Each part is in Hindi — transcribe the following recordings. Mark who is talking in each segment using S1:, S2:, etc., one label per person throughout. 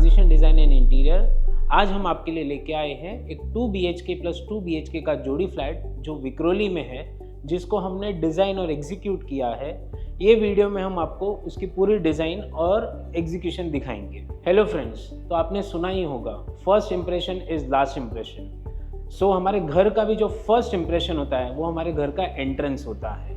S1: Transition design and interior. आज हम आपके लिए लेके आए हैं एक 2 BHK प्लस 2 BHK का जोड़ी फ्लैट जो विक्रोली में है, जिसको हमने डिज़ाइन और एग्जीक्यूट किया है। ये वीडियो में हम आपको उसकी पूरी डिज़ाइन और एग्जीक्यूशन दिखाएंगे। हेलो फ्रेंड्स, तो आपने सुना ही होगा, first impression is last impression. So हमारे घर का भी जो फर्स्ट इम्प्रेशन होता है वो हमारे घर का एंट्रेंस होता है।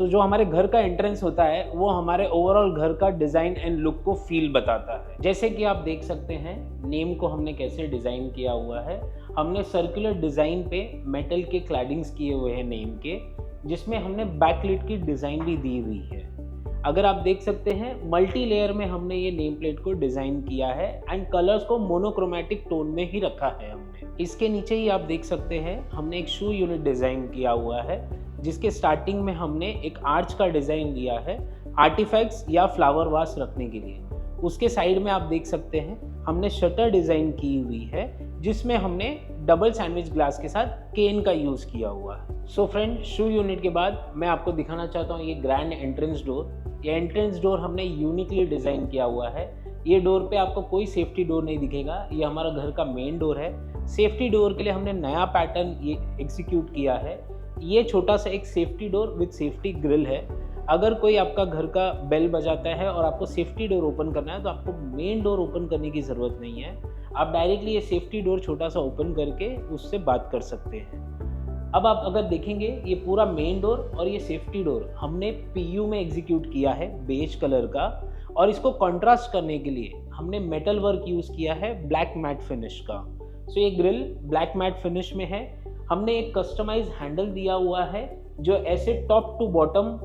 S1: जो हमारे घर का एंट्रेंस होता है वो हमारे ओवरऑल घर का डिज़ाइन एंड लुक को फील बताता है। जैसे कि आप देख सकते हैं, नेम को हमने कैसे डिज़ाइन किया हुआ है। हमने सर्कुलर डिज़ाइन पे मेटल के क्लैडिंग्स किए हुए हैं नेम के, जिसमें हमने बैकलिट की डिज़ाइन भी दी हुई है। अगर आप देख सकते हैं, मल्टी लेयर में हमने ये नेम प्लेट को डिज़ाइन किया है एंड कलर्स को मोनोक्रोमेटिक टोन में ही रखा है हमने। इसके नीचे ही आप देख सकते हैं, हमने एक शू यूनिट डिज़ाइन किया हुआ है, जिसके स्टार्टिंग में हमने एक आर्च का डिज़ाइन दिया है आर्टिफैक्ट्स या फ्लावर वास रखने के लिए। उसके साइड में आप देख सकते हैं, हमने शटर डिज़ाइन की हुई है, जिसमें हमने डबल सैंडविच ग्लास के साथ केन का यूज़ किया हुआ है। सो फ्रेंड, शू यूनिट के बाद मैं आपको दिखाना चाहता हूँ ये ग्रैंड एंट्रेंस डोर। ये एंट्रेंस डोर हमने यूनिकली डिज़ाइन किया हुआ है। ये डोर पे आपको कोई सेफ्टी डोर नहीं दिखेगा, ये हमारा घर का मेन डोर है। सेफ्टी डोर के लिए हमने नया पैटर्न ये एग्जीक्यूट किया है। ये छोटा सा एक safety door with safety grill है। अगर कोई आपका घर का बेल बजाता है और आपको सेफ्टी डोर ओपन करना है, तो आपको मेन डोर ओपन करने की ज़रूरत नहीं है। आप डायरेक्टली ये सेफ्टी डोर छोटा सा ओपन करके उससे बात कर सकते हैं। अब आप अगर देखेंगे, ये पूरा मेन डोर और ये सेफ्टी डोर हमने PU में एग्जीक्यूट किया है, बेज कलर का। और इसको कंट्रास्ट करने के लिए हमने मेटल वर्क यूज़ किया है ब्लैक मैट फिनिश का। सो ये ग्रिल ब्लैक मैट फिनिश में है। हमने एक कस्टमाइज हैंडल दिया हुआ है, जो ऐसे top to bottom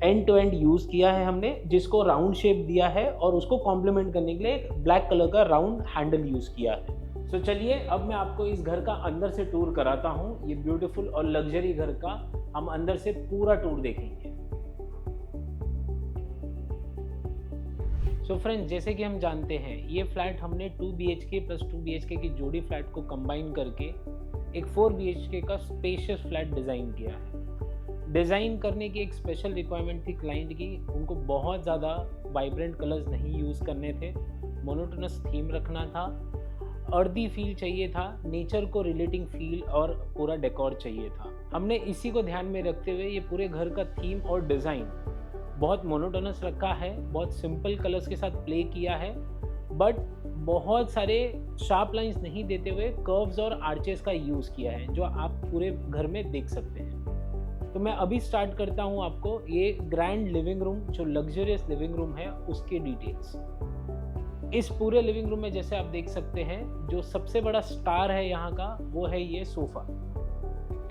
S1: end to end use किया है हमने, जिसको राउंड शेप दिया है और उसको कॉम्प्लीमेंट करने के लिए एक ब्लैक कलर का राउंड हैंडल यूज़ किया है। सो चलिए, अब मैं आपको इस घर का अंदर से टूर कराता हूँ। ये ब्यूटीफुल और लग्जरी घर का हम अंदर से पूरा टूर देखेंगे। सो फ्रेंड्स, जैसे कि हम जानते हैं, ये फ्लैट हमने 2 BHK प्लस 2 BHK की जोड़ी फ्लैट को कंबाइन करके एक 4 BHK का स्पेशियस फ्लैट डिज़ाइन किया है। डिज़ाइन करने की एक स्पेशल रिक्वायरमेंट थी क्लाइंट की। उनको बहुत ज़्यादा वाइब्रेंट कलर्स नहीं यूज़ करने थे, मोनोटोनस थीम रखना था, अर्दी फील चाहिए था, नेचर को रिलेटिंग फील और पूरा डेकोर चाहिए था। हमने इसी को ध्यान में रखते हुए ये पूरे घर का थीम और डिज़ाइन बहुत मोनोटोनस रखा है, बहुत सिंपल कलर्स के साथ प्ले किया है, बट बहुत सारे शार्प लाइंस नहीं देते हुए कर्व्स और आर्चेस का यूज़ किया है, जो आप पूरे घर में देख सकते हैं। तो मैं अभी स्टार्ट करता हूँ आपको ये ग्रैंड लिविंग रूम, जो लग्जरियस लिविंग रूम है, उसके डिटेल्स। इस पूरे लिविंग रूम में जैसे आप देख सकते हैं, जो सबसे बड़ा स्टार है यहाँ का वो है ये sofa.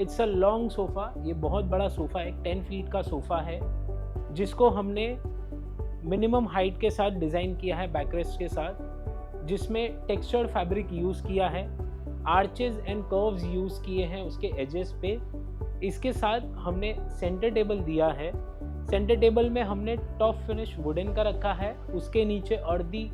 S1: It's a long sofa. ये बहुत बड़ा सोफ़ा है, 10 फीट का सोफ़ा है, जिसको हमने मिनिमम हाइट के साथ डिज़ाइन किया है, बैकरेस्ट के साथ, जिसमें टेक्सचर्ड फैब्रिक यूज़ किया है, आर्चेस एंड कर्व्स यूज़ किए हैं उसके एजेस पे। इसके साथ हमने सेंटर टेबल दिया है। सेंटर टेबल में हमने टॉप फिनिश वुडन का रखा है, उसके नीचे अर्दी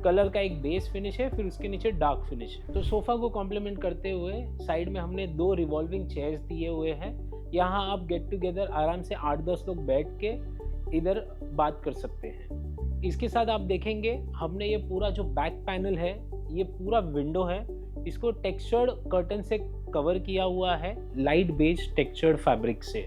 S1: कलर का एक बेस फिनिश है, फिर उसके नीचे डार्क फिनिश है। तो सोफ़ा को कॉम्प्लीमेंट करते हुए साइड में हमने 2 रिवॉल्विंग चेयर्स दिए हुए हैं। यहाँ आप गेट टुगेदर आराम से 8-10 लोग बैठ के इधर बात कर सकते हैं। इसके साथ आप देखेंगे, हमने ये पूरा जो बैक पैनल है, ये पूरा विंडो है, इसको टेक्सचर्ड कर्टन से कवर किया हुआ है, लाइट बेज टेक्सचर्ड फैब्रिक से।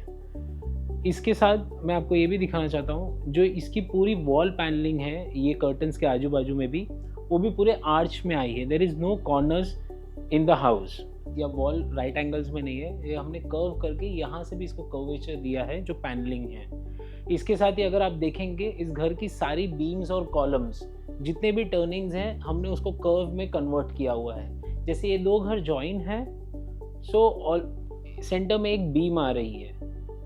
S1: इसके साथ मैं आपको ये भी दिखाना चाहता हूँ, जो इसकी पूरी वॉल पैनलिंग है, ये कर्टन्स के आजू बाजू में भी, वो भी पूरे आर्च में आई है। There is no corners in the house, या वॉल राइट एंगल्स में नहीं है। ये हमने कर्व करके यहाँ से भी इसको कर्वेचर दिया है, जो पैनलिंग है। इसके साथ ही अगर आप देखेंगे, इस घर की सारी बीम्स और कॉलम्स, जितने भी टर्निंग्स हैं, हमने उसको कर्व में कन्वर्ट किया हुआ है। जैसे ये 2 घर जॉइन है, सो सेंटर में एक बीम आ रही है।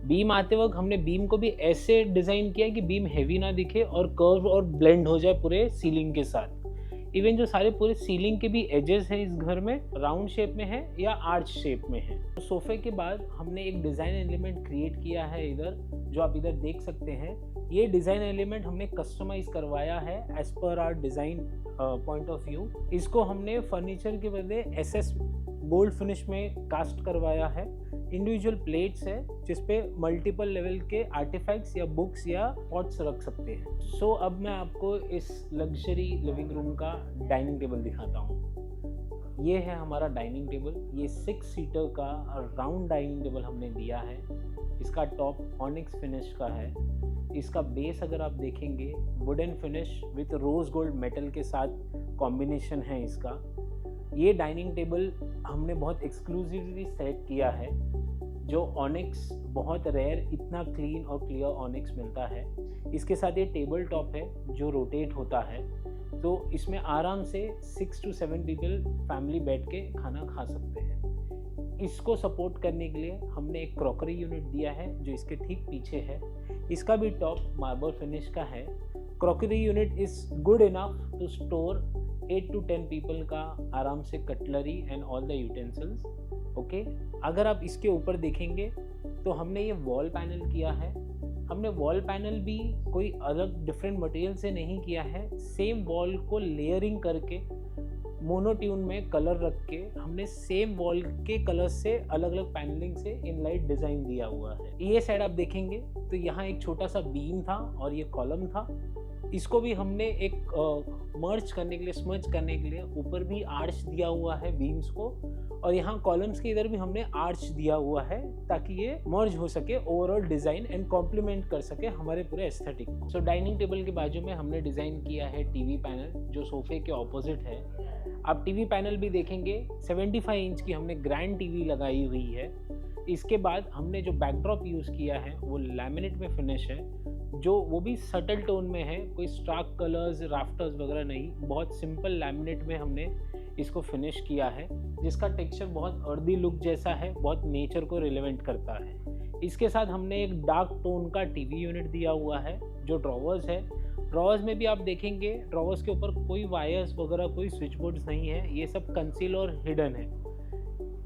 S1: बीम आते वक्त हमने बीम को भी ऐसे डिज़ाइन किया कि बीम हैवी ना दिखे और कर्व और ब्लेंड हो जाए पूरे सीलिंग के साथ। इवन जो सारे पूरे सीलिंग के भी एजेस हैं इस घर में, राउंड शेप में है या आर्च शेप में है। तो सोफे के बाद हमने एक डिज़ाइन एलिमेंट क्रिएट किया है इधर, जो आप इधर देख सकते हैं। ये डिज़ाइन एलिमेंट हमने कस्टमाइज करवाया है as per our design point of view. इसको हमने फर्नीचर के बदले SS गोल्ड फिनिश में कास्ट करवाया है। इंडिविजुअल प्लेट्स है जिसपे मल्टीपल लेवल के आर्टिफैक्ट्स या बुक्स या पॉट्स रख सकते हैं। सो अब मैं आपको इस लग्जरी लिविंग रूम का डाइनिंग टेबल दिखाता हूँ। ये है हमारा डाइनिंग टेबल। ये 6 सीटर का राउंड डाइनिंग टेबल हमने दिया है। इसका टॉप ऑनिक्स फिनिश का है। इसका बेस अगर आप देखेंगे wooden finish with rose gold metal के साथ कॉम्बिनेशन है इसका। ये डाइनिंग टेबल हमने बहुत एक्सक्लूसिवली सेलेक्ट किया है। जो ऑनिक्स बहुत रेयर इतना क्लीन और क्लियर ऑनिक्स मिलता है। इसके साथ ये टेबल टॉप है जो रोटेट होता है, तो इसमें आराम से 6 to 7 पीपल फैमिली बैठ के खाना खा सकते हैं। इसको सपोर्ट करने के लिए हमने एक क्रॉकरी यूनिट दिया है जो इसके ठीक पीछे है। इसका भी टॉप मार्बल फिनिश का है। Crockery unit is good enough to store 8 to 10 people का आराम से cutlery and all the utensils. Okay, अगर आप इसके ऊपर देखेंगे तो हमने ये वॉल पैनल किया है। हमने वॉल पैनल भी कोई अलग डिफरेंट मटेरियल से नहीं किया है। सेम वॉल को लेयरिंग करके मोनोट्यून में कलर रख के हमने सेम वॉल के कलर से अलग अलग पैनलिंग से इनलाइट डिज़ाइन दिया हुआ है। ये साइड आप देखेंगे तो यहाँ एक छोटा सा बीम था और ये कॉलम था। इसको भी हमने एक मर्ज करने के लिए, स्मर्ज करने के लिए ऊपर भी आर्च दिया हुआ है बीम्स को, और यहाँ कॉलम्स के इधर भी हमने आर्च दिया हुआ है ताकि ये मर्ज हो सके ओवरऑल डिज़ाइन एंड कॉम्प्लीमेंट कर सके हमारे पूरे एस्थेटिक को। सो डाइनिंग टेबल के बाजू में हमने डिज़ाइन किया है टीवी पैनल जो सोफे के ऑपोजिट है। आप टीवी पैनल भी देखेंगे 75 इंच की हमने ग्रैंड टीवी लगाई हुई है। इसके बाद हमने जो बैकड्रॉप यूज़ किया है वो लैमिनेट में फिनिश है, जो वो भी सटल टोन में है, कोई स्टार्क कलर्स राफ्टर्स वगैरह नहीं, बहुत सिंपल लैमिनेट में हमने इसको फिनिश किया है, जिसका टेक्सचर बहुत अर्दी लुक जैसा है, बहुत नेचर को रिलेवेंट करता है। इसके साथ हमने एक डार्क टोन का टीवी यूनिट दिया हुआ है जो ड्रॉवर्स है। ड्रॉवर्स में भी आप देखेंगे ड्रॉवर्स के ऊपर कोई वायर्स वगैरह, कोई स्विच बोर्ड्स नहीं है, ये सब कंसील और हिडन है।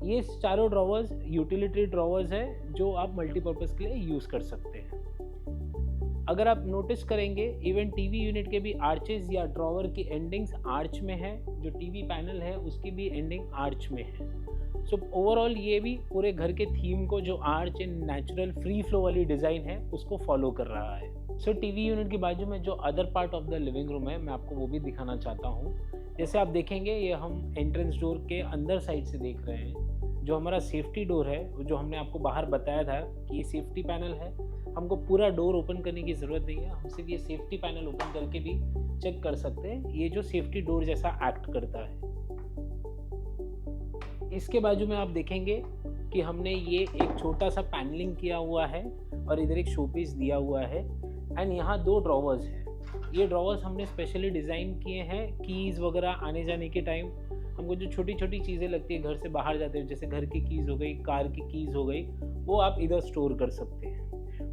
S1: ये चारों ड्रॉवर्स यूटिलिटी ड्रॉवर्स है जो आप मल्टीपर्पज़ के लिए यूज़ कर सकते हैं। अगर आप नोटिस करेंगे इवन टीवी यूनिट के भी आर्चेस या ड्रॉवर की एंडिंग्स आर्च में है, जो टीवी पैनल है उसकी भी एंडिंग आर्च में है। सो ओवरऑल ये भी पूरे घर के थीम को, जो arch and natural free flow वाली डिज़ाइन है, उसको फॉलो कर रहा है। सो टीवी यूनिट के बाजू में जो other part of the living room है, मैं आपको वो भी दिखाना चाहता हूँ। जैसे आप देखेंगे ये हम एंट्रेंस डोर के अंदर साइड से देख रहे हैं। जो हमारा सेफ्टी डोर है, जो हमने आपको बाहर बताया था कि ये सेफ्टी पैनल है, हमको पूरा डोर ओपन करने की ज़रूरत नहीं है, हम सिर्फ ये सेफ्टी पैनल ओपन करके भी चेक कर सकते हैं ये जो सेफ्टी डोर जैसा एक्ट करता है। इसके बाजू में आप देखेंगे कि हमने ये एक छोटा सा पैनलिंग किया हुआ है और इधर एक शोपीस दिया हुआ है एंड यहाँ 2 ड्रॉवर्स हैं। ये ड्रॉवर्स हमने स्पेशली डिज़ाइन किए हैं कीज़ वगैरह आने जाने के टाइम हमको जो छोटी छोटी चीज़ें लगती है घर से बाहर जाते हैं, जैसे घर की कीज़ हो गई, कार की कीज़ हो गई, वो आप इधर स्टोर कर सकते हैं।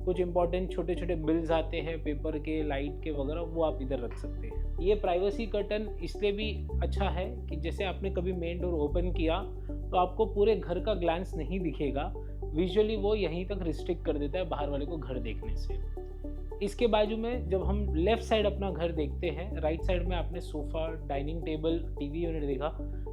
S1: कुछ इंपॉर्टेंट छोटे छोटे बिल्स आते हैं पेपर के, लाइट के वगैरह, वो आप इधर रख सकते हैं। ये प्राइवेसी कर्टन इसलिए भी अच्छा है कि जैसे आपने कभी मेन डोर ओपन किया तो आपको पूरे घर का ग्लैंस नहीं दिखेगा, विजुअली वो यहीं तक रिस्ट्रिक्ट कर देता है बाहर वाले को घर देखने से। इसके बाजू में जब हम लेफ़्ट साइड अपना घर देखते हैं, राइट साइड में आपने sofa, dining table, TV unit देखा।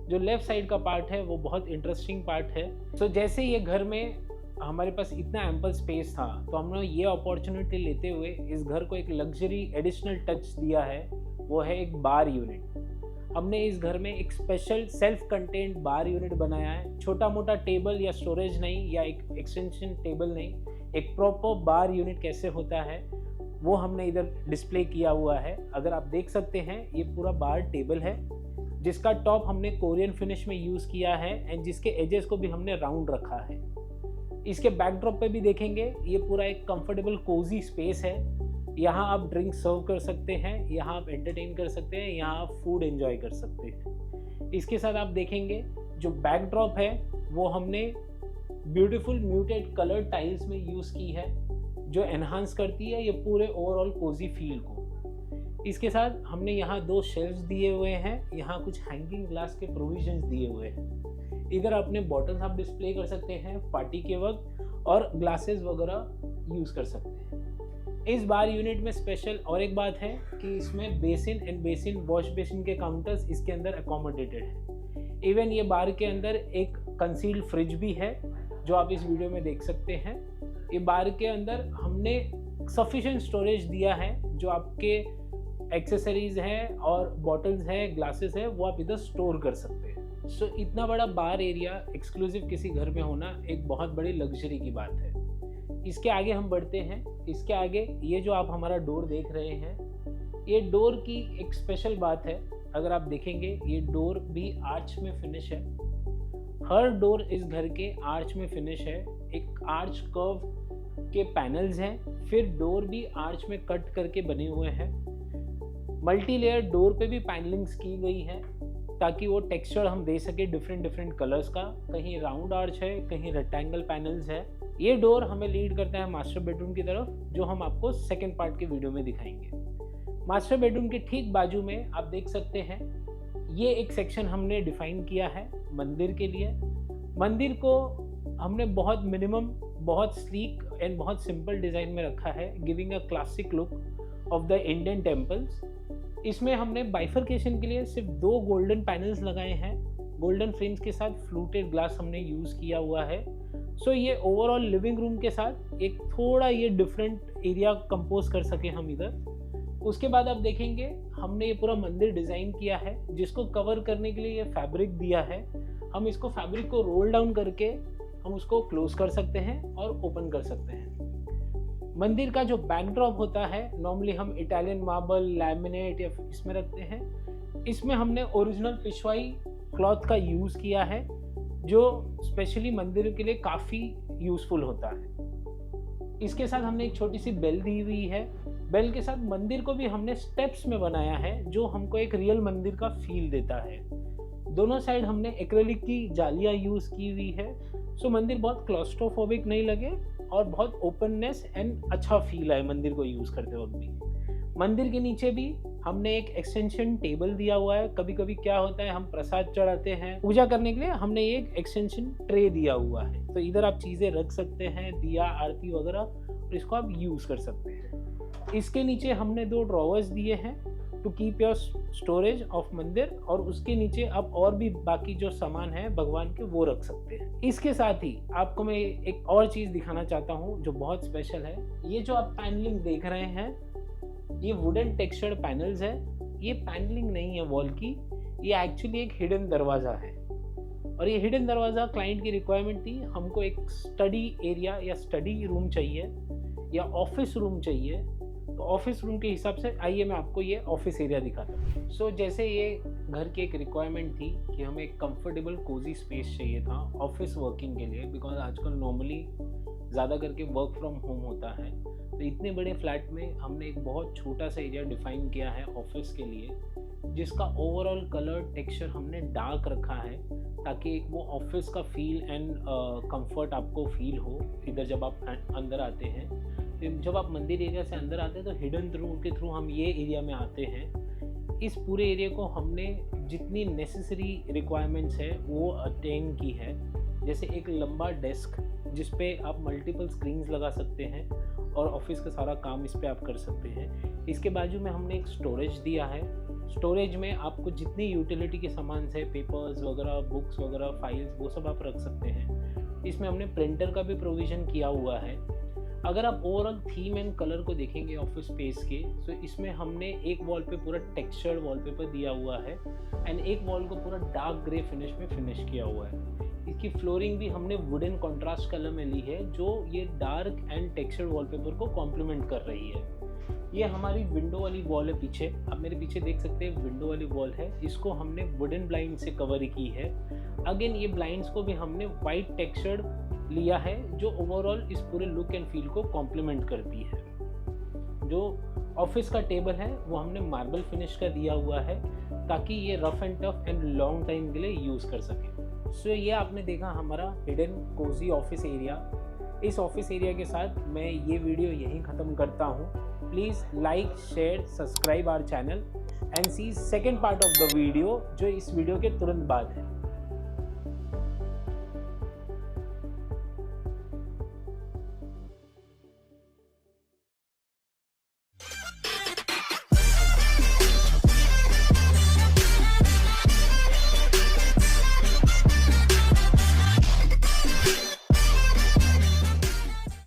S1: जो लेफ़्ट साइड का पार्ट है वो बहुत इंटरेस्टिंग पार्ट है। सो जैसे ये घर में हमारे पास इतना एम्पल स्पेस था तो हमने ये अपॉर्चुनिटी लेते हुए इस घर को एक लग्जरी एडिशनल टच दिया है, वो है एक बार यूनिट। हमने इस घर में एक स्पेशल सेल्फ कंटेंट बार यूनिट बनाया है। छोटा मोटा टेबल या स्टोरेज नहीं, या एक एक्सटेंशन टेबल नहीं, एक प्रॉपर बार यूनिट कैसे होता है वो हमने इधर डिस्प्ले किया हुआ है। अगर आप देख सकते हैं ये पूरा बार टेबल है जिसका टॉप हमने कोरियन फिनिश में यूज़ किया है एंड जिसके एजेस को भी हमने राउंड रखा है। इसके बैकड्रॉप पे भी देखेंगे ये पूरा एक कंफर्टेबल कोजी स्पेस है। यहाँ आप ड्रिंक सर्व कर सकते हैं, यहाँ आप एंटरटेन कर सकते हैं, यहाँ आप फूड एंजॉय कर सकते हैं। इसके साथ आप देखेंगे जो बैकड्रॉप है वो हमने ब्यूटीफुल म्यूटेड कलर टाइल्स में यूज़ की है, जो एनहांस करती है ये पूरे ओवरऑल कोजी फील को। इसके साथ हमने यहाँ 2 शेल्फ्स दिए हुए हैं, यहाँ कुछ हैंगिंग ग्लास के प्रोविजंस दिए हुए हैं। इधर अपने बॉटल्स आप डिस्प्ले कर सकते हैं पार्टी के वक्त, और ग्लासेस वगैरह यूज़ कर सकते हैं। इस बार यूनिट में स्पेशल और एक बात है कि इसमें basin and basin wash basin के काउंटर्स इसके अंदर अकोमोडेटेड है। इवन ये बार के अंदर एक कंसील्ड फ्रिज भी है जो आप इस वीडियो में देख सकते हैं। ये बार के अंदर हमने सफिशिएंट स्टोरेज दिया है, जो आपके एक्सेसरीज हैं और बॉटल्स हैं, ग्लासेस है, वो आप इधर स्टोर कर सकते हैं। सो इतना बड़ा बार एरिया एक्सक्लूसिव किसी घर में होना एक बहुत बड़ी लग्जरी की बात है। इसके आगे हम बढ़ते हैं। इसके आगे ये जो आप हमारा डोर देख रहे हैं, ये डोर की एक स्पेशल बात है। अगर आप देखेंगे ये डोर भी आर्च में फिनिश है। हर डोर इस घर के आर्च में फिनिश है। एक आर्च कर्व के पैनल्स हैं, फिर डोर भी आर्च में कट करके बने हुए हैं। मल्टी लेयर डोर पे भी पैनलिंग्स की गई है ताकि वो टेक्सचर हम दे सके डिफरेंट कलर्स का। कहीं राउंड आर्च है, कहीं रेक्टेंगल पैनल्स है। ये डोर हमें लीड करता है मास्टर बेडरूम की तरफ, जो हम आपको सेकेंड पार्ट के वीडियो में दिखाएंगे। मास्टर बेडरूम के ठीक बाजू में आप देख सकते हैं, ये एक सेक्शन हमने डिफाइन किया है मंदिर के लिए। मंदिर को हमने बहुत मिनिमम, बहुत स्लीक एंड बहुत सिंपल डिज़ाइन में रखा है, giving a classic look of the Indian temples. इसमें हमने बाइफरकेशन के लिए सिर्फ 2 गोल्डन पैनल्स लगाए हैं। गोल्डन फ्रेम्स के साथ फ्लूटेड ग्लास हमने यूज़ किया हुआ है। सो ये ओवरऑल लिविंग रूम के साथ एक थोड़ा ये डिफरेंट एरिया कंपोज कर सके हम इधर। उसके बाद आप देखेंगे हमने ये पूरा मंदिर डिज़ाइन किया है, जिसको कवर करने के लिए ये फैब्रिक दिया है। हम इसको फैब्रिक को रोल डाउन करके हम उसको क्लोज कर सकते हैं और ओपन कर सकते हैं। मंदिर का जो बैकड्रॉप होता है, नॉर्मली हम इटालियन मार्बल, लैमिनेट या इसमें रखते हैं। इसमें हमने ओरिजिनल पिशवाई क्लॉथ का यूज़ किया है, जो स्पेशली मंदिर के लिए काफ़ी यूज़फुल होता है। इसके साथ हमने एक छोटी सी बेल दी हुई है। बेल के साथ मंदिर को भी हमने स्टेप्स में बनाया है, जो हमको एक रियल मंदिर का फील देता है। दोनों साइड हमने एक्रेलिक की जालियाँ यूज़ की हुई है, सो मंदिर बहुत क्लॉस्ट्रोफोबिक नहीं लगे और बहुत ओपननेस एंड अच्छा फील आए मंदिर को यूज़ करते वक्त भी। मंदिर के नीचे भी हमने एक एक्सटेंशन टेबल दिया हुआ है। कभी कभी क्या होता है, हम प्रसाद चढ़ाते हैं, पूजा करने के लिए हमने एक एक्सटेंशन ट्रे दिया हुआ है, तो इधर आप चीज़ें रख सकते हैं, दिया आरती वगैरह, और इसको आप यूज़ कर सकते हैं। इसके नीचे हमने 2 ड्रॉवर्स दिए हैं to keep your storage of mandir, और उसके नीचे आप और भी बाकी जो सामान है भगवान के वो रख सकते हैं। इसके साथ ही आपको मैं एक और चीज़ दिखाना चाहता हूँ जो बहुत स्पेशल है। ये जो आप पैनलिंग देख रहे हैं, ये वुडन टेक्सचर्ड पैनल्स है। ये पैनलिंग नहीं है वॉल की, ये एक्चुअली एक हिडन दरवाज़ा है। और ये हिडन दरवाज़ा क्लाइंट की रिक्वायरमेंट थी, हमको एक स्टडी एरिया या स्टडी रूम चाहिए या ऑफिस रूम चाहिए, तो ऑफिस रूम के हिसाब से आइए मैं आपको ये ऑफिस एरिया दिखाता हूँ। सो जैसे ये घर की एक रिक्वायरमेंट थी कि हमें एक कंफर्टेबल कोजी स्पेस चाहिए था ऑफिस वर्किंग के लिए, बिकॉज आजकल नॉर्मली ज़्यादा करके वर्क फ्रॉम होम होता है। तो इतने बड़े फ्लैट में हमने एक बहुत छोटा सा एरिया डिफाइन किया है ऑफिस के लिए, जिसका ओवरऑल कलर टेक्सचर हमने डार्क रखा है, ताकि एक वो ऑफिस का फील एंड कंफर्ट आपको फील हो इधर जब आप अंदर आते हैं। तो जब आप मंदिर एरिया से अंदर आते हैं तो हिडन रूम के थ्रू हम ये एरिया में आते हैं। इस पूरे एरिया को हमने जितनी नेसेसरी रिक्वायरमेंट्स है वो अटेन की है, जैसे एक लंबा डेस्क जिस पे आप मल्टीपल स्क्रीन्स लगा सकते हैं और ऑफिस का सारा काम इस पे आप कर सकते हैं। इसके बाजू में हमने एक स्टोरेज दिया है। स्टोरेज में आपको जितनी यूटिलिटी के सामान है, पेपर्स वगैरह, बुक्स वगैरह, फाइल्स, वो सब आप रख सकते हैं। इसमें हमने प्रिंटर का भी प्रोविज़न किया हुआ है। अगर आप ओवरऑल थीम एंड कलर को देखेंगे ऑफिस स्पेस के, तो इसमें हमने एक वॉल पे पूरा टेक्सचर्ड वॉलपेपर दिया हुआ है एंड एक वॉल को पूरा डार्क ग्रे फिनिश में फिनिश किया हुआ है। इसकी फ्लोरिंग भी हमने वुडन कॉन्ट्रास्ट कलर में ली है, जो ये डार्क एंड टेक्सचर्ड वॉलपेपर को कॉम्प्लीमेंट कर रही है। ये हमारी विंडो वाली वॉल है पीछे, आप मेरे पीछे देख सकते हैं विंडो वाली वॉल है, इसको हमने वुडन ब्लाइंड से कवर की है। अगेन ये ब्लाइंड्स को भी हमने वाइट टेक्सचर्ड लिया है, जो ओवरऑल इस पूरे लुक एंड फील को कॉम्प्लीमेंट करती है। जो ऑफिस का टेबल है वो हमने मार्बल फिनिश का दिया हुआ है, ताकि ये rough and tough and long time के लिए यूज़ कर सके। सो ये आपने देखा हमारा हिडन कोजी ऑफिस एरिया। इस ऑफिस एरिया के साथ मैं ये वीडियो यहीं ख़त्म करता हूँ। Please like, share, subscribe our channel and see second part of the video, जो इस वीडियो के तुरंत बाद है।